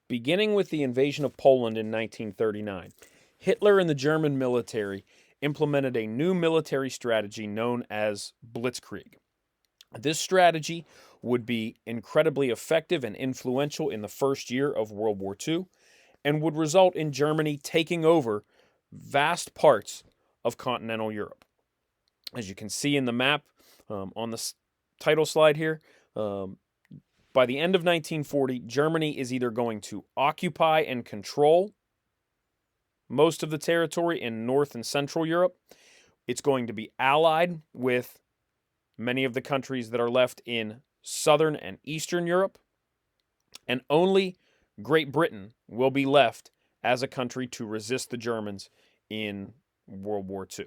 Beginning with the invasion of Poland in 1939, Hitler and the German military implemented a new military strategy known as Blitzkrieg. This strategy would be incredibly effective and influential in the first year of World War II and would result in Germany taking over vast parts of continental Europe. As you can see in the map on the title slide here, by the end of 1940, Germany is either going to occupy and control most of the territory in North and Central Europe. It's going to be allied with many of the countries that are left in Southern and Eastern Europe. And only Great Britain will be left as a country to resist the Germans in World War II.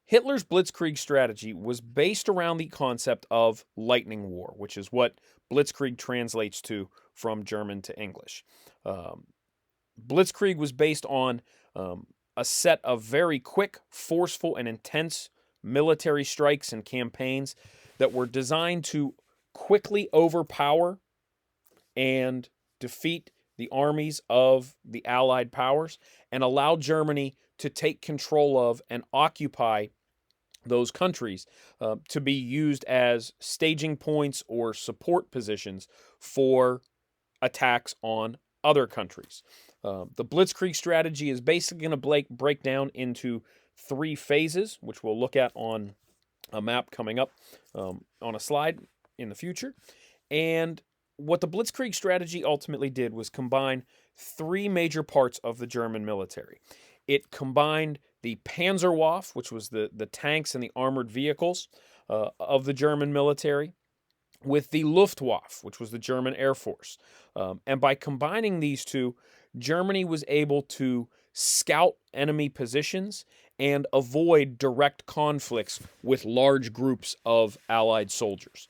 Hitler's Blitzkrieg strategy was based around the concept of lightning war, which is what Blitzkrieg translates to from German to English. Blitzkrieg was based on a set of very quick, forceful, and intense military strikes and campaigns that were designed to quickly overpower and defeat the armies of the Allied powers and allow Germany to take control of and occupy those countries to be used as staging points or support positions for attacks on other countries. The Blitzkrieg strategy is basically going to break down into 3 phases, which we'll look at on a map coming up on a slide in the future. And what the Blitzkrieg strategy ultimately did was combine 3 major parts of the German military. It combined the Panzerwaffe, which was the tanks and the armored vehicles of the German military, with the Luftwaffe, which was the German Air Force. And by combining these two, Germany was able to scout enemy positions and avoid direct conflicts with large groups of Allied soldiers.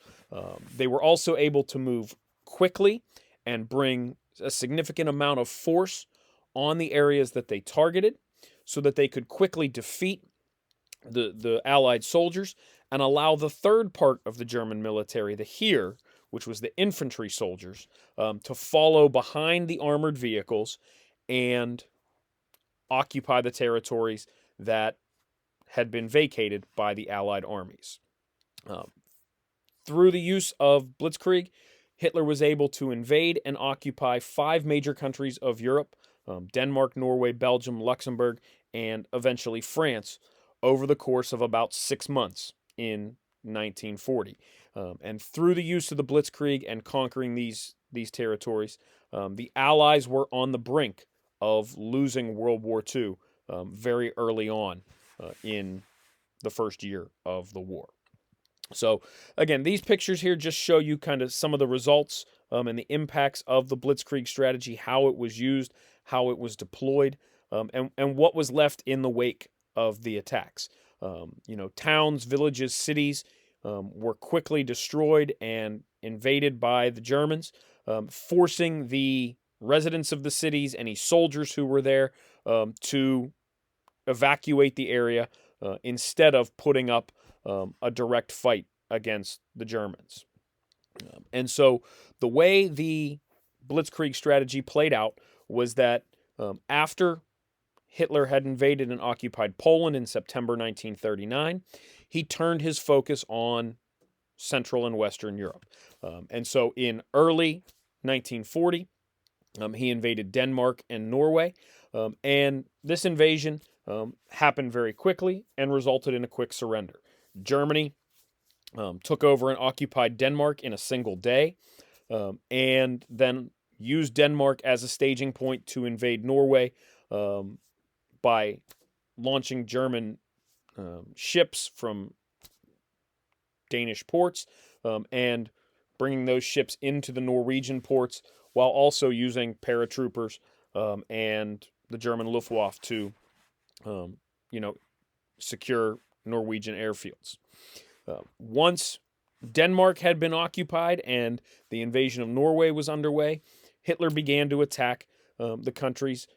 They were also able to move quickly and bring a significant amount of force on the areas that they targeted so that they could quickly defeat the Allied soldiers and allow the third part of the German military, the Heer, which was the infantry soldiers, to follow behind the armored vehicles and occupy the territories that had been vacated by the Allied armies. Through the use of Blitzkrieg, Hitler was able to invade and occupy 5 major countries of Europe, Denmark, Norway, Belgium, Luxembourg, and eventually France, over the course of about 6 months in 1940. And through the use of the Blitzkrieg and conquering these territories, the Allies were on the brink of losing World War II very early on in the first year of the war. So again, these pictures here just show you kind of some of the results and the impacts of the Blitzkrieg strategy, how it was used, how it was deployed, and what was left in the wake of the attacks. Towns, villages, cities were quickly destroyed and invaded by the Germans, forcing the residents of the cities, any soldiers who were there, to evacuate the area instead of putting up a direct fight against the Germans. And so the way the Blitzkrieg strategy played out was that after Hitler had invaded and occupied Poland in September 1939, he turned his focus on Central and Western Europe. And so in early 1940, he invaded Denmark and Norway. And this invasion happened very quickly and resulted in a quick surrender. Germany took over and occupied Denmark in a single day, and then used Denmark as a staging point to invade Norway by launching German ships from Danish ports and bringing those ships into the Norwegian ports, while also using paratroopers and the German Luftwaffe to, secure Norwegian airfields. Once Denmark had been occupied and the invasion of Norway was underway, Hitler began to attack the countries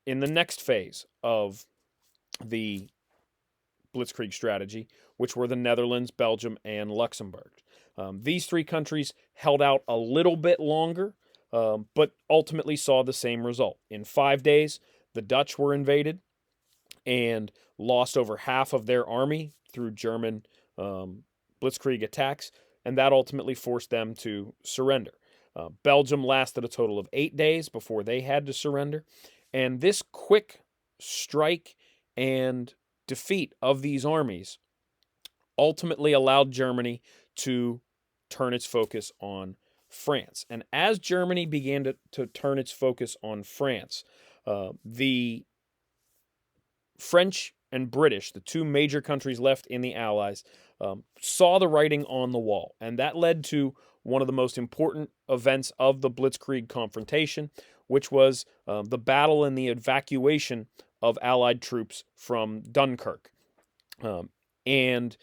in the next phase of the Blitzkrieg strategy, which were the Netherlands, Belgium, and Luxembourg. These three countries held out a little bit longer, but ultimately saw the same result. In 5 days, the Dutch were invaded and lost over half of their army through German Blitzkrieg attacks, and that ultimately forced them to surrender. Belgium lasted a total of 8 days before they had to surrender, and this quick strike and defeat of these armies ultimately allowed Germany to turn its focus on France. And as Germany began to turn its focus on France, the French and British, the two major countries left in the Allies, saw the writing on the wall. And that led to one of the most important events of the Blitzkrieg confrontation, which was the battle and the evacuation of Allied troops from Dunkirk. And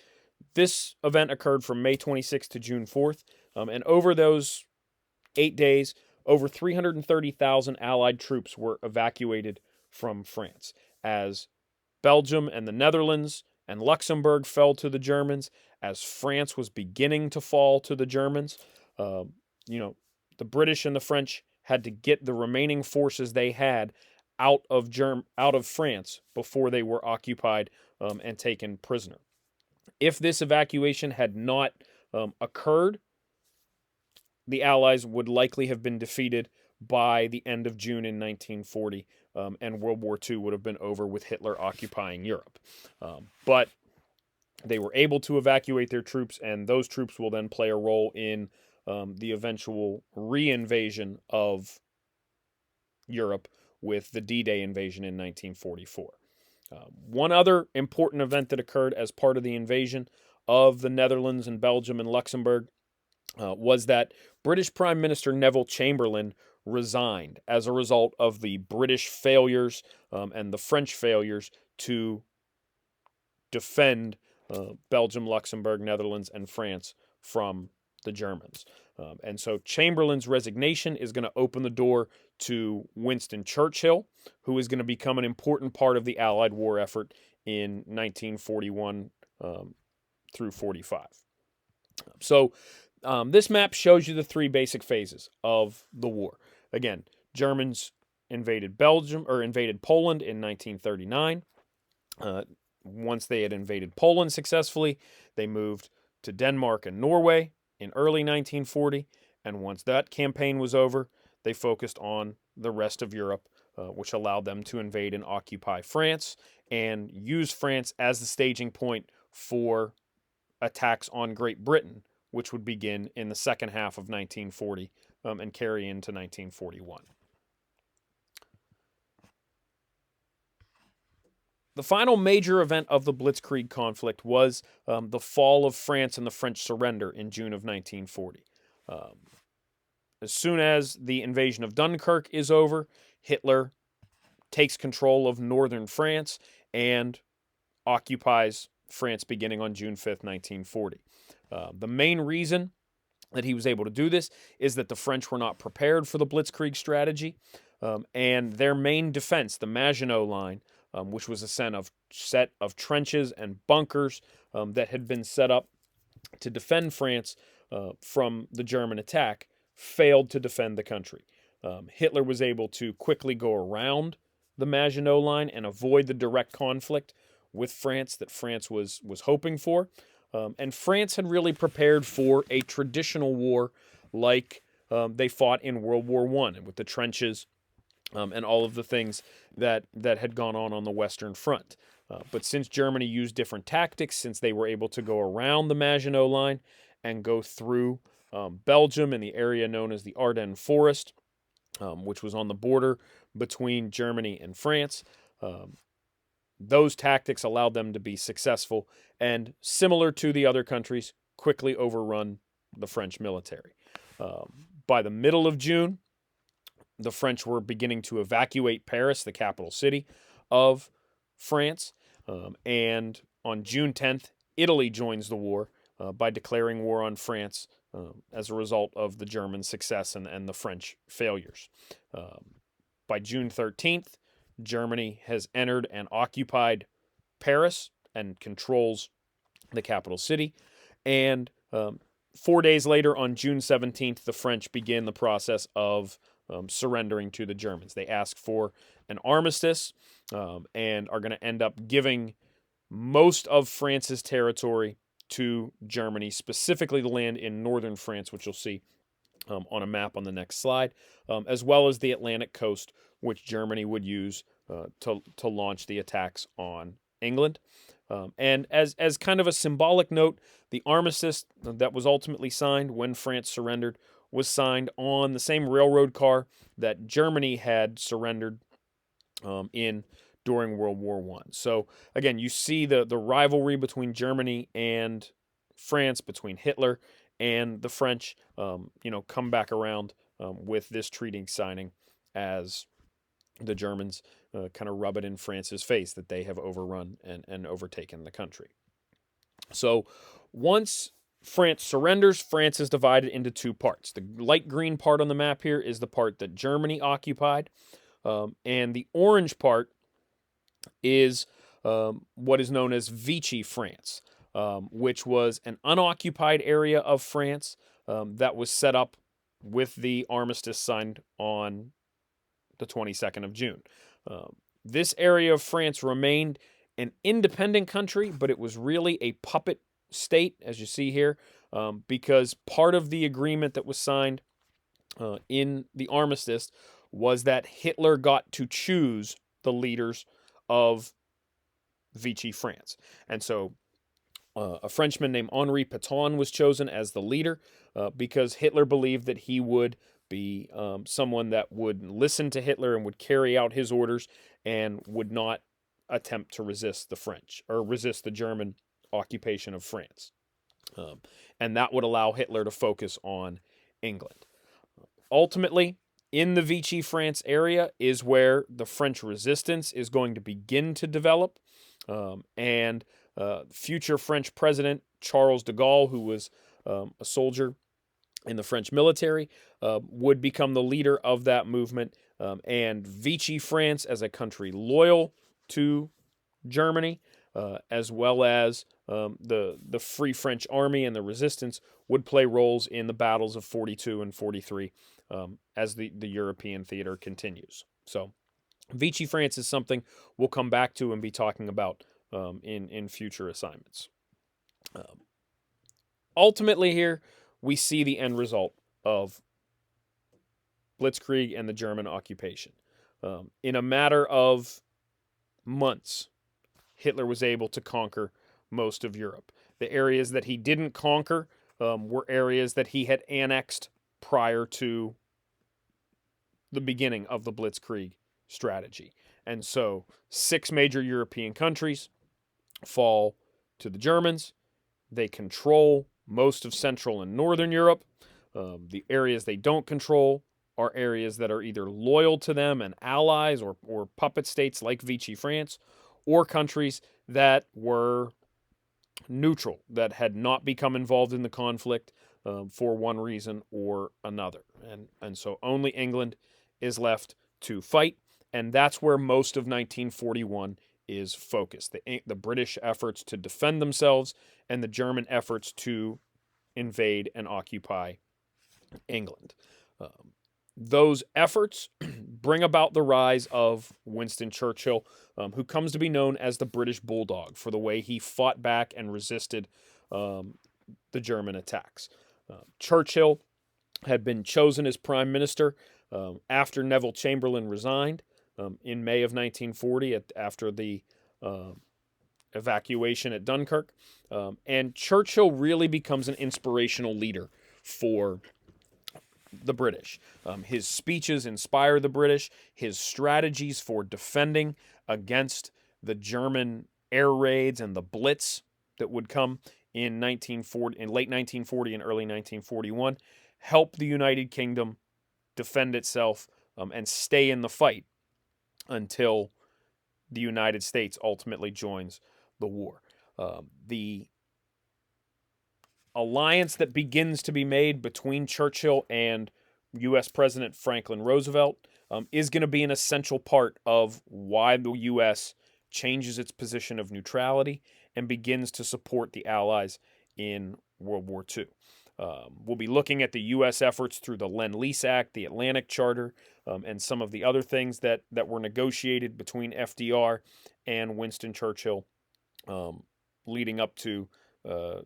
this event occurred from May 26th to June 4th. And over those 8 days, over 330,000 Allied troops were evacuated from France, as Belgium and the Netherlands and Luxembourg fell to the Germans, as France was beginning to fall to the Germans. The British and the French had to get the remaining forces they had out of France before they were occupied and taken prisoner. If this evacuation had not occurred, the Allies would likely have been defeated by the end of June in 1940, and World War II would have been over with Hitler occupying Europe. But they were able to evacuate their troops, and those troops will then play a role in the eventual reinvasion of Europe with the D-Day invasion in 1944. One other important event that occurred as part of the invasion of the Netherlands and Belgium and Luxembourg was that British Prime Minister Neville Chamberlain resigned as a result of the British failures and the French failures to defend Belgium, Luxembourg, Netherlands, and France from the Germans. And so Chamberlain's resignation is going to open the door to Winston Churchill, who is going to become an important part of the Allied war effort in 1941 through 45. So this map shows you the three basic phases of the war. Again, Germans invaded Poland in 1939. Once they had invaded Poland successfully, they moved to Denmark and Norway in early 1940, and once that campaign was over, they focused on the rest of Europe, which allowed them to invade and occupy France and use France as the staging point for attacks on Great Britain, which would begin in the second half of 1940 and carry into 1941. The final major event of the Blitzkrieg conflict was the fall of France and the French surrender in June of 1940. As soon as the invasion of Dunkirk is over, Hitler takes control of northern France and occupies France beginning on June 5th, 1940. The main reason that he was able to do this is that the French were not prepared for the Blitzkrieg strategy, and their main defense, the Maginot Line, which was a set of trenches and bunkers that had been set up to defend France from the German attack, failed to defend the country. Hitler was able to quickly go around the Maginot Line and avoid the direct conflict with France that France was hoping for. And France had really prepared for a traditional war like they fought in World War I, with the trenches and all of the things that had gone on the Western Front. But since Germany used different tactics, since they were able to go around the Maginot Line and go through Belgium in the area known as the Ardennes Forest, which was on the border between Germany and France, those tactics allowed them to be successful and, similar to the other countries, quickly overrun the French military. By the middle of June, the French were beginning to evacuate Paris, the capital city of France. And on June 10th, Italy joins the war by declaring war on France as a result of the German success and the French failures. By June 13th, Germany has entered and occupied Paris and controls the capital city. And 4 days later, on June 17th, the French begin the process of surrendering to the Germans. They ask for an armistice and are going to end up giving most of France's territory to Germany, specifically the land in northern France, which you'll see on a map on the next slide, as well as the Atlantic coast, which Germany would use to launch the attacks on England. And as kind of a symbolic note, the armistice that was ultimately signed when France surrendered was signed on the same railroad car that Germany had surrendered in during World War I. So again, you see the rivalry between Germany and France, between Hitler and the French, come back around with this treaty signing as the Germans kind of rub it in France's face that they have overrun and overtaken the country. So once France surrenders, France is divided into two parts. The light green part on the map here is the part that Germany occupied, and the orange part is what is known as Vichy France, which was an unoccupied area of France that was set up with the armistice signed on the 22nd of June. This area of France remained an independent country, but it was really a puppet state, as you see here, because part of the agreement that was signed in the armistice was that Hitler got to choose the leaders of Vichy France. And so a Frenchman named Henri Pétain was chosen as the leader because Hitler believed that he would be someone that would listen to Hitler and would carry out his orders and would not attempt to resist the French or resist the German occupation of France. And that would allow Hitler to focus on England. Ultimately, in the Vichy France area is where the French resistance is going to begin to develop. And future French President Charles de Gaulle, who was a soldier in the French military, would become the leader of that movement. And Vichy France, as a country loyal to Germany, as well as the Free French Army and the resistance, would play roles in the battles of 42 and 43 as the European theater continues. So Vichy France is something we'll come back to and be talking about in future assignments. Ultimately here, we see the end result of Blitzkrieg and the German occupation. In a matter of months, Hitler was able to conquer most of Europe. The areas that he didn't conquer were areas that he had annexed prior to the beginning of the Blitzkrieg strategy. And so 6 major European countries fall to the Germans. They control most of Central and Northern Europe. The areas they don't control are areas that are either loyal to them and allies or puppet states like Vichy France, or countries that were neutral, that had not become involved in the conflict for one reason or another. And so only England is left to fight, and that's where most of 1941 is focused. The British efforts to defend themselves and the German efforts to invade and occupy England. Those efforts bring about the rise of Winston Churchill, who comes to be known as the British Bulldog for the way he fought back and resisted the German attacks. Churchill had been chosen as prime minister after Neville Chamberlain resigned in May of 1940 after the evacuation at Dunkirk. And Churchill really becomes an inspirational leader for the British. His speeches inspire the British. His strategies for defending against the German air raids and the Blitz that would come in late 1940 and early 1941 help the United Kingdom defend itself and stay in the fight until the United States ultimately joins the war. The alliance that begins to be made between Churchill and U.S. President Franklin Roosevelt is going to be an essential part of why the U.S. changes its position of neutrality and begins to support the Allies in World War II. We'll be looking at the U.S. efforts through the Lend-Lease Act, the Atlantic Charter, and some of the other things that were negotiated between FDR and Winston Churchill, leading up to the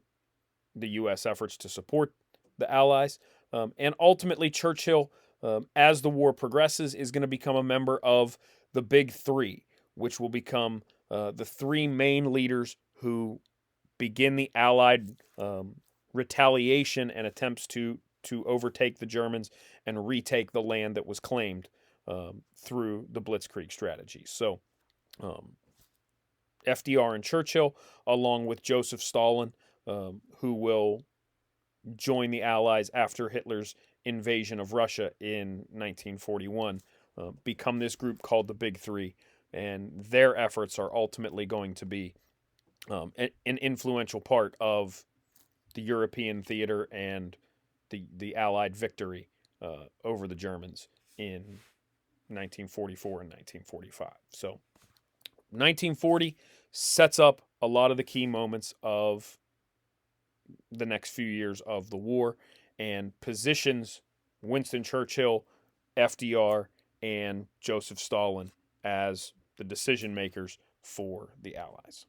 U.S. efforts to support the Allies. And ultimately, Churchill, as the war progresses, is going to become a member of the Big Three, which will become the three main leaders who begin the Allied retaliation and attempts to overtake the Germans and retake the land that was claimed through the Blitzkrieg strategy. So FDR and Churchill, along with Joseph Stalin, who will join the Allies after Hitler's invasion of Russia in 1941, become this group called the Big Three, and their efforts are ultimately going to be an influential part of the European theater and the Allied victory over the Germans in 1944 and 1945. So 1940 sets up a lot of the key moments of the next few years of the war and positions Winston Churchill, FDR, and Joseph Stalin as the decision makers for the Allies.